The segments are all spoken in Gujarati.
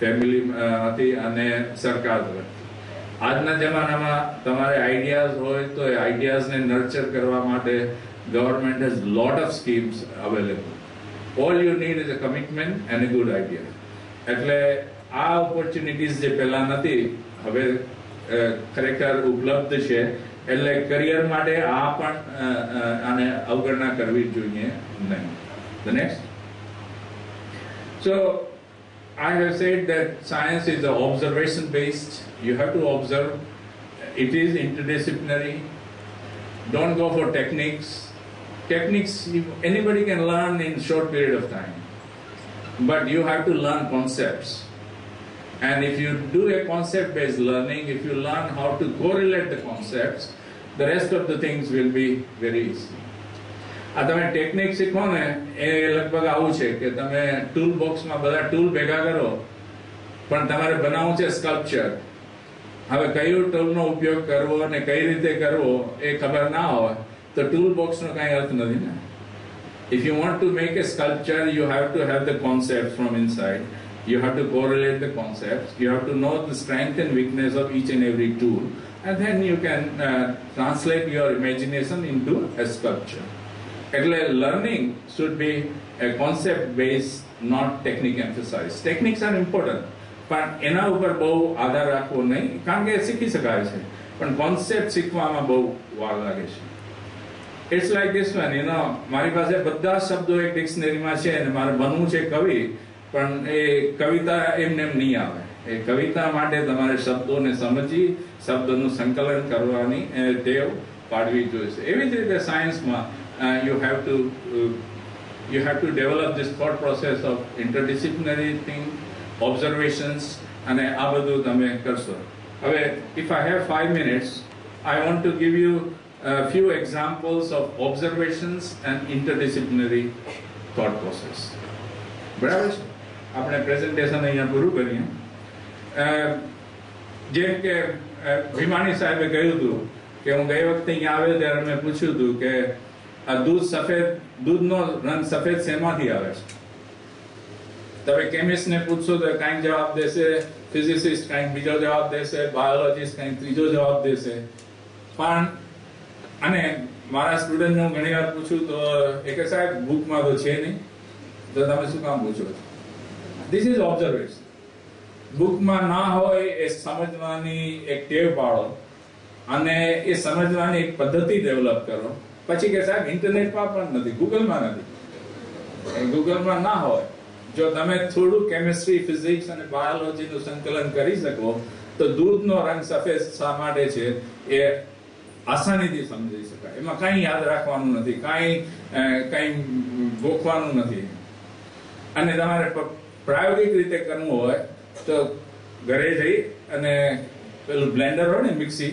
ફેમિલી માંથી અને સરકાર તરફથી. આજના જમાનામાં તમારે આઈડિયાઝ હોય તો એ આઈડિયાઝને નર્ચર કરવા માટે government has lot of schemes available. All you need is a commitment and a good idea. એટલે આ ઓપોર્ચ્યુનિટીઝ જે પહેલા નથી હવે ખરેખર ઉપલબ્ધ છે. એટલે કરિયર માટે આ પણ આને અવગણના કરવી જોઈએ નહીં. The next. So I have said that science is observation based. You have to observe. It is interdisciplinary. Don't go for techniques. Techniques anybody can learn in short period of time, but you have to learn concepts. And if you do a concept based learning, if you learn how to correlate the concepts, the rest of the things will be very easy. આ તમે ટેકનિક શીખો ને એ લગભગ આવું છે કે તમે ટૂલ બોક્સમાં બધા ટૂલ ભેગા કરો, પણ તમારે બનાવવું છે સ્કલ્પચર. હવે કયું ટૂલનો ઉપયોગ કરવો અને કઈ રીતે કરવો એ ખબર ના હોય તો ટૂલ બોક્સનો કાંઈ અર્થ નથી ને. If you want to make a sculpture, you have to have the concepts from inside. You have to correlate the concepts. You have to know the strength and weakness of each and every tool, and then you can translate your imagination into a sculpture. એટલે learning should be a concept based, not technique emphasized. Techniques are important, પણ એના ઉપર બહુ આધાર રાખવો નહીં, કારણ કે શીખી શકાય છે, પણ કોન્સેપ્ટ શીખવામાં બહુ વાર લાગે છે. It's like this one, you know, મારી પાસે બધા શબ્દો એક ડિક્શનરીમાં છે અને મારે બનવું છે કવિ, પણ એ કવિતા એમને એમ નહીં આવે. એ કવિતા માટે તમારે શબ્દોને સમજી શબ્દોનું સંકલન કરવાની ટેવ પાડવી જોઈએ. એવી જ રીતે સાયન્સમાં you have to develop this thought process of interdisciplinary thing, observations, અને આ બધું તમે કરશો. હવે if I have 5 minutes, I want to give you a few examples of observations and interdisciplinary thought process. બરાબર છે? આપણે પ્રેઝન્ટેશન અહીંયા પૂરું કરીએ. જેમ કે ભીમાણી સાહેબે કહ્યું હતું કે હું ગઈ વખતે અહીંયા આવ્યો ત્યારે મેં પૂછ્યું હતું કે આ દૂધનો રંગ સફેદ શેમાંથી આવે છે? તમે કેમિસ્ટને પૂછશો તો કંઈક જવાબ દેશે, ફિઝિસિસ્ટ કંઈક બીજો જવાબ દેશે, બાયોલોજીસ્ટ કંઈક ત્રીજો જવાબ દેશે. પણ અને મારા સ્ટુડન્ટને હું ઘણી વાર પૂછું તો એ કે સાહેબ બુકમાં તો છે નહીં, તો તમે શું કામ પૂછો છો? This is observation. બુકમાં ના હોય એ સમજવાની એક ટેવ પાડો અને એ સમજવાની એક પદ્ધતિ ડેવલપ કરો. પછી કે સાહેબ ઇન્ટરનેટમાં પણ નથી, ગૂગલમાં નથી. ગૂગલમાં ના હોય, જો તમે થોડું કેમિસ્ટ્રી, ફિઝિક્સ અને બાયોલોજીનું સંકલન કરી શકો તો દૂધનો રંગ સફેદ શા માટે છે એ આસાનીથી સમજી શકાય. એમાં કાંઈ યાદ રાખવાનું નથી, કાંઈ ગોખવાનું નથી. અને તમારે પ્રાયોગિક રીતે કરવું હોય તો ઘરે જઈ અને પેલું બ્લેન્ડર હોય ને મિક્સી,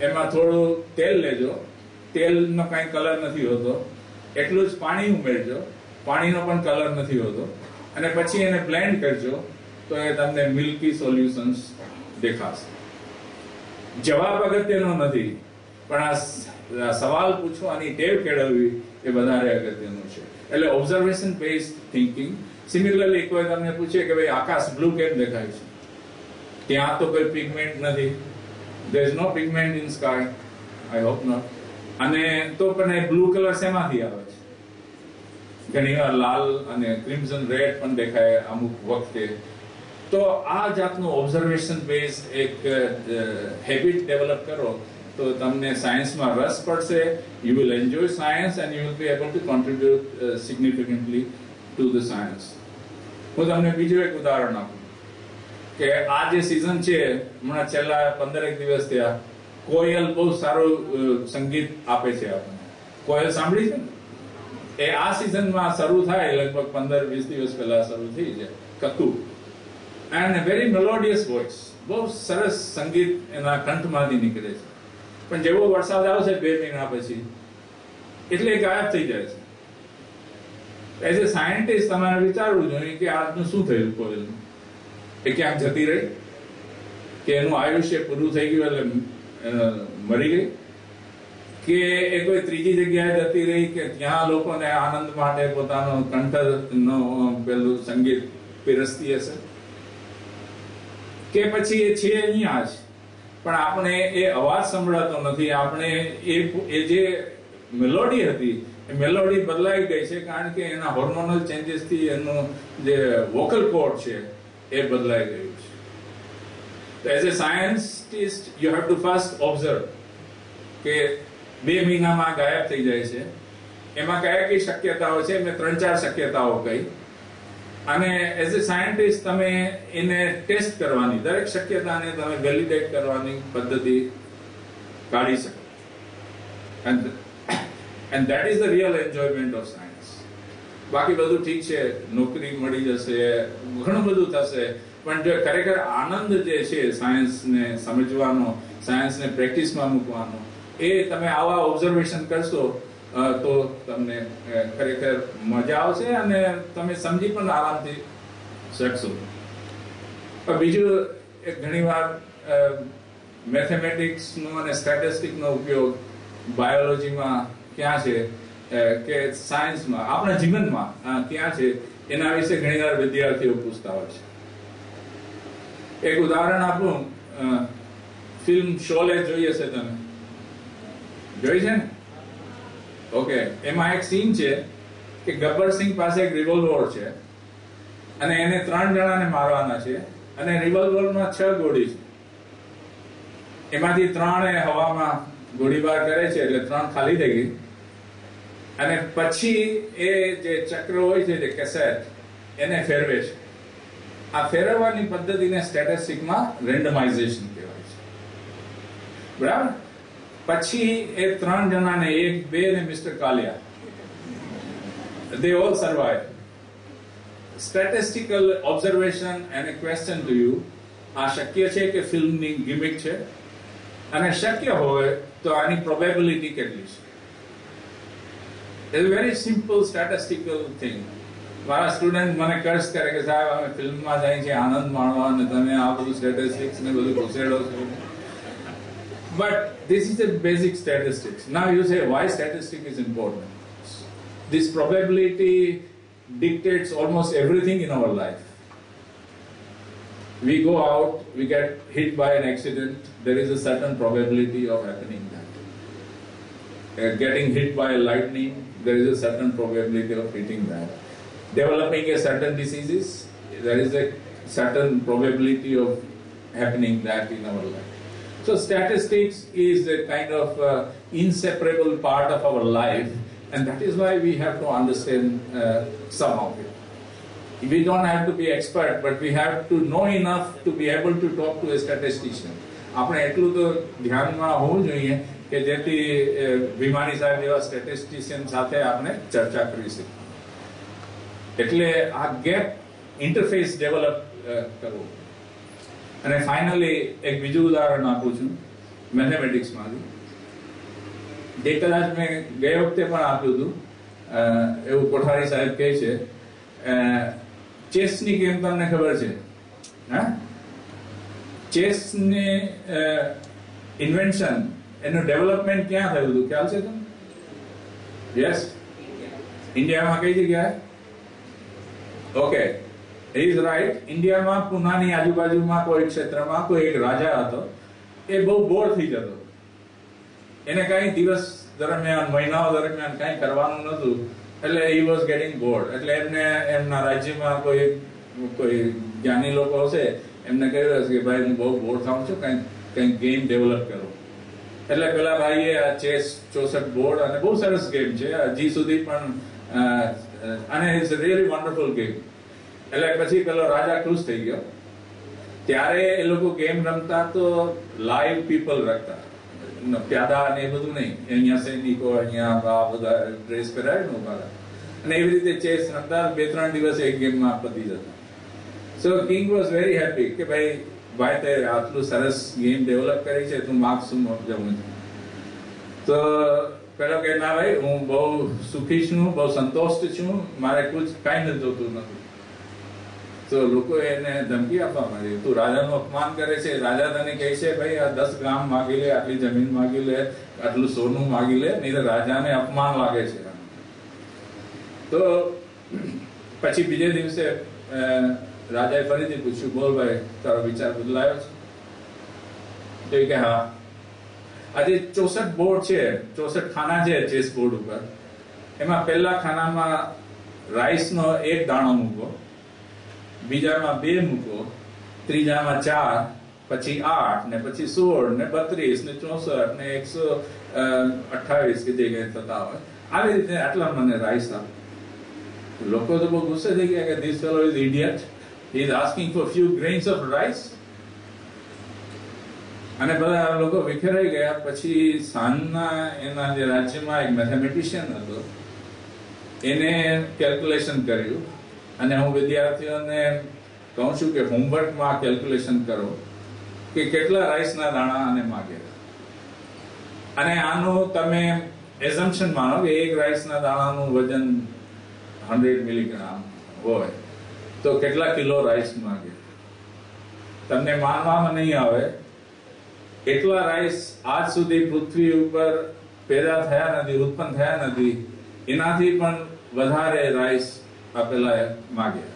એમાં થોડું તેલ લેજો. તેલનો કાંઈ કલર નથી હોતો, એટલું જ પાણી ઉમેરજો, પાણીનો પણ કલર નથી હોતો, અને પછી એને બ્લેન્ડ કરજો તો એ તમને મિલ્કી સોલ્યુશન્સ દેખાશે. જવાબ અગત્યનો નથી, પણ આ સવાલ પૂછવાની ટેવ કેળવવી એ વધારે અગત્યનું છે. એટલે ઓબ્ઝર્વેશન બેઝડ થિંકિંગ. સિમિલરલી કોઈ તમને પૂછે કે ભાઈ આકાશ બ્લુ કેમ દેખાય છે? ત્યાં તો કોઈ પિગમેન્ટ નથી. there is no pigment in sky, I hope not. અને તો પણ એ બ્લુ કલર શેમાંથી આવે છે? ઘણીવાર લાલ અને ક્રિમ્સન રેડ પણ દેખાય અમુક વખતે. તો આ જાતનું ઓબ્ઝર્વેશન બેઝ એક હેબિટ ડેવલપ કરો તો તમને સાયન્સમાં રસ પડશે. You will enjoy science and you will be able to contribute significantly to the science. હું તમને બીજું એક ઉદાહરણ આપું કે આ જે સિઝન છે, હમણાં છેલ્લા 15 દિવસ થયા, કોયલ બહુ સારું સંગીત આપે છે આપણને. કોયલ સાંભળી છે ને? એ આ સિઝનમાં શરૂ થાય, લગભગ 15-20 દિવસ પહેલા શરૂ થઈ જાય. કકુ એન્ડ વેરી મેલોડિયસ વોઇસ, બહુ સરસ સંગીત એના કંઠમાંથી નીકળે છે. પણ જેવો વરસાદ આવશે 2 મહિના પછી એટલે ગાયબ થઈ જાય છે. એઝ એ સાયન્ટિસ્ટ તમારે વિચારવું જોઈએ કે આજનું શું થયું કોયલનું? એ ક્યાંક જતી રહી કે એનું આયુષ્ય પૂરું થઈ ગયું એટલે મરી ગઈ, કે એ કોઈ ત્રીજી જગ્યાએ જતી રહી કે ત્યાં લોકોને આનંદ માટે પોતાનો કંઠનો પેલું સંગીત પીરસતી હશે? કે પછી એ છે અહીંયા જ, પણ આપણે એ અવાજ સંભળાતો નથી. આપણે એ જે મેલોડી હતી એ મેલોડી બદલાઈ ગઈ છે, કારણ કે એના હોર્મોનલ ચેન્જીસ થી એનું જે વોકલ કોર્ડ છે એ બદલાઈ ગયું છે. As a scientist you have to first observe કે 2 મહિનામાં ગાયબ થઈ જાય છે. એમાં કયા કઈ શક્યતાઓ છે? મેં 3-4 શક્યતાઓ કહી, અને એઝ એ સાયન્ટિસ્ટ તમે એને ટેસ્ટ કરવાની, દરેક શક્યતાને તમે વેલિડેટ કરવાની પદ્ધતિ કાઢી શકો. and that is the real enjoyment of science. બાકી બધું ઠીક છે, નોકરી મળી જશે, ઘણું બધું થશે, પણ જો ખરેખર આનંદ જે છે સાયન્સને સમજવાનો, સાયન્સને પ્રેક્ટિસમાં મૂકવાનો, એ તમે આવા ઓબ્ઝર્વેશન કરશો તો તમને ખરેખર મજા આવશે અને તમે સમજી પણ આરામથી શકશો. બીજું ઘણીવાર મેથેમેટિક્સનો અને સ્ટેટિસ્ટિક્સનો ઉપયોગ બાયોલોજીમાં ક્યાં છે કે સાયન્સમાં, આપણા જીવનમાં ક્યાં છે, એના વિશે ઘણીવાર વિદ્યાર્થીઓ પૂછતા હોય છે. એક ઉદાહરણ આપું, ફિલ્મ શોલે જોઈ હશે તમે? જોઈ છે ને? ઓકે, એમાં એક સીન છે કે ગબ્બર સિંહ પાસે એક રિવોલ્વર છે અને એને 3 જણાને મારવાના છે, અને રિવોલ્વરમાં 6 ગોળી છે. એમાંથી 3 હવામાં ગોળીબાર કરે છે એટલે 3 ખાલી થઈ ગઈ. અને પછી એ જે ચક્ર હોય છે, જે કેસેટ, એને ફેરવે છે. આ ફેરવવાની પદ્ધતિને સ્ટેટિસ્ટિક્સમાં રેન્ડમાઇઝેશન કહેવાય છે. બરાબર? પછી એ 3 જણાને, 1, 2 ને mister Kalia, they all survive. Statistical observation and a question to you, આ શક્ય છે કે ફિલ્મની ગિમિક છે? અને શક્ય હોય તો આની પ્રોબેબિલિટી કેટલી છે? It's a very simple statistical thing. મારા સ્ટુડન્ટ મને કર્સ કરે કે સાહેબ અમે ફિલ્મમાં જાય છે આનંદ માણવા અને તમે આ બધું સ્ટેટિસ્ટિક્સ ને બધું ઘુસેડો છો. But this is a basic statistics. Now you say why statistics is important. This probability dictates almost everything in our life. We go out, we get hit by an accident, there is a certain probability of happening that. Getting hit by a lightning, there is a certain probability of hitting that. Developing a certain diseases, there is a certain probability of happening that in our life. So statistics is a kind of inseparable part of our life, and that is why we have to understand some of it. We don't have to be expert, but we have to know enough to be able to talk to a statistician. આપણે એટલું તો ધ્યાનમાં હોવું જોઈએ કે જેથી ભીમાણી સાહેબ જેવા સ્ટેટિસ્ટિશિયન સાથે આપણે ચર્ચા કરી શકીએ. એટલે આ ગેપ ઇન્ટરફેસ ડેવલપ કરવું. અને ફાઇનલી એક બીજું ઉદાહરણ આપું છું મેથેમેટિક્સમાંથી. જે કદાચ મેં ગઈ વખતે પણ આપ્યું હતું, એવું કોઠારી સાહેબ કહે છે, ચેસની ગેમ તમને ખબર છે? હા, ચેસની ઇન્વેન્શન, એનું ડેવલપમેન્ટ ક્યાં થયું હતું ખ્યાલ છે તમને? યસ, ઇન્ડિયામાં કઈ જગ્યાએ? Okay, is right. ઇન્ડિયામાં પુનાની આજુબાજુમાં કોઈ ક્ષેત્રમાં કોઈ એક રાજા હતો. એ બહુ બોર થઈ જતો. એને કઈ દિવસ દરમિયાન, મહિનાઓ દરમિયાન કઈ કરવાનું નતું, એટલે he was getting bored. એટલે એમને એમના રાજ્યમાં કોઈ જ્ઞાની લોકો હશે, એમને કહ્યું હશે કે ભાઈ હું બહુ બોર થાઉં છું, કઈ ગેમ ડેવલપ કરો. એટલે પેલા ભાઈએ આ ચેસ 64 બોર્ડ, અને બહુ સરસ ગેમ છે હજી સુધી પણ, અને it's a really wonderful game. એટલે પછી પેલો રાજા ખુશ થઈ ગયો. ત્યારે એ લોકો ગેમ રમતા તો લાઈવ પીપલ રાખતા, પ્યાદા ને એ બધું નહીં. અહીંયા સૈનિકો, અહીંયા આ બધા ડ્રેસ પહેરાય ને ઉભા, અને એવી રીતે ચેસ રમતા. 2-3 દિવસ એક ગેમમાં પતી જતા. સો કિંગ વોઝ વેરી હેપી કે ભાઈ તે આટલું સરસ ગેમ ડેવલપ કરી છે, તું માર્ક્સ શું જવું છે? તો પેલો કે ના ભાઈ, હું બહુ સુખી છું, બહુ સંતોષ છું, મારે કુછ કાંઈ નથી જોતું નથી. તો લોકો એને ધમકી આપવા માંડી, તું રાજાનું અપમાન કરે છે, રાજા તને કહે છે ભાઈ આ 10 ગામ માગી લે, આટલી જમીન માગી લે, આટલું સોનું માગી લે, નહીં તો રાજાને અપમાન લાગે છે. તો પછી બીજે દિવસે રાજાએ ફરીથી પૂછ્યું, બોલ ભાઈ, તારો વિચાર બદલાયો છે? તો એ કે હા. આજે 64 બોર્ડ છે, 64 ખાના છે ચેસ બોર્ડ ઉપર. એમાં પહેલા ખાનામાં રાઈસનો 1 દાણો મૂકો, બીજામાં 2 મૂકો, ત્રીજામાં 4, પછી 8 ને પછી 16 ને 32 ને 64 ને 128 કે જે કઈ થતા હોય, આવી રીતે આટલા મને રાઈસ આપો. લોકો તો બહુ ગુસ્સે થઈ ગયા કે this fellow is idiot, he is asking for few grains of rice. અને બધા લોકો વિખેરાઈ ગયા. પછી સાંજના એના જે રાજ્યમાં એક મેથેમેટિશિયન હતો, એને કેલ્ક્યુલેશન કર્યું. અને હું વિદ્યાર્થીઓને કહું છું કે હોમવર્કમાં કેલ્ક્યુલેશન કરો કે કેટલા રાઈસના દાણા આને માગે. અને આનું તમે એઝમ્પશન માનો કે એક રાઈસના દાણાનું વજન 100 મિલીગ્રામ હોય તો કેટલા કિલો રાઈસ માગે. તમને માનવામાં નહીં આવે એટલા રાઈસ આજ સુધી પૃથ્વી ઉપર પેદા થયા નથી, ઉત્પન્ન થયા નથી. એનાથી પણ વધારે રાઈસ આપેલા માગ્યા.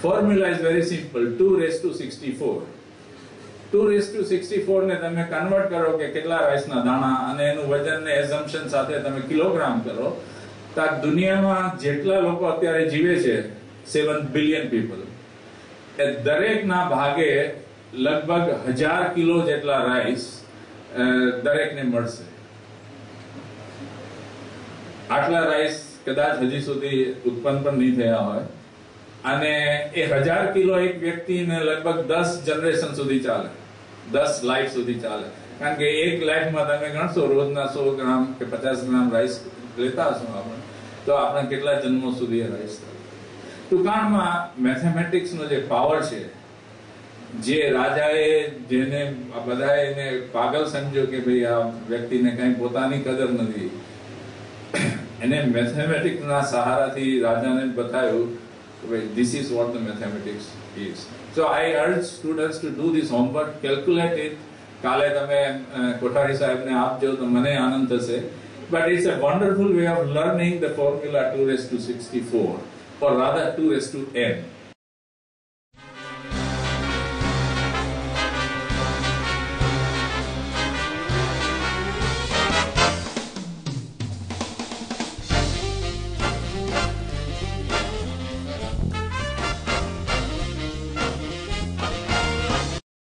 Formula is very simple, 2:64. 2:64 ને તમે કન્વર્ટ કરો કે કેટલા રાઈસના દાણા અને એનું વજન ને એઝમ્પશન સાથે તમે કિલોગ્રામ કરો, તો દુનિયામાં જેટલા લોકો અત્યારે જીવે છે 7 બિલિયન પીપલ, એ દરેકના ભાગે લગભગ 1000 કિલો જેટલા રાઈસ દરેકને મળશે. આટલા રાઈસ કદાચ હજી સુધી ઉત્પન્ન પણ નહીં થયા હોય. અને એ 1000 કિલો એક વ્યક્તિને લગભગ 10 જનરેશન સુધી ચાલે, 10 લાઈફ સુધી ચાલે. કારણ કે એક લાઈફમાં તમે ગણશો રોજના 100 ગ્રામ કે 50 ગ્રામ રાઈસ લેતા હશો આપણે, તો આપણે કેટલા જન્મો સુધી રાઈસ થાય. ટૂંકાણમાં મેથેમેટિક્સનો જે પાવર છે, જે રાજાએ જેને બધાએ એને પાગલ સમજ્યો કે ભાઈ આ વ્યક્તિને કઈ પોતાની કદર નથી, એને મેથેમેટિક્સના સહારાથી રાજાને બતાવ્યું કે ભાઈ this is what the mathematics is. So I urge students to do this homework, calculate it. કાલે તમે કોઠારી સાહેબને આપજો તો મને આનંદ થશે. But it's a wonderful way of learning the formula 2:64, or rather 2:n.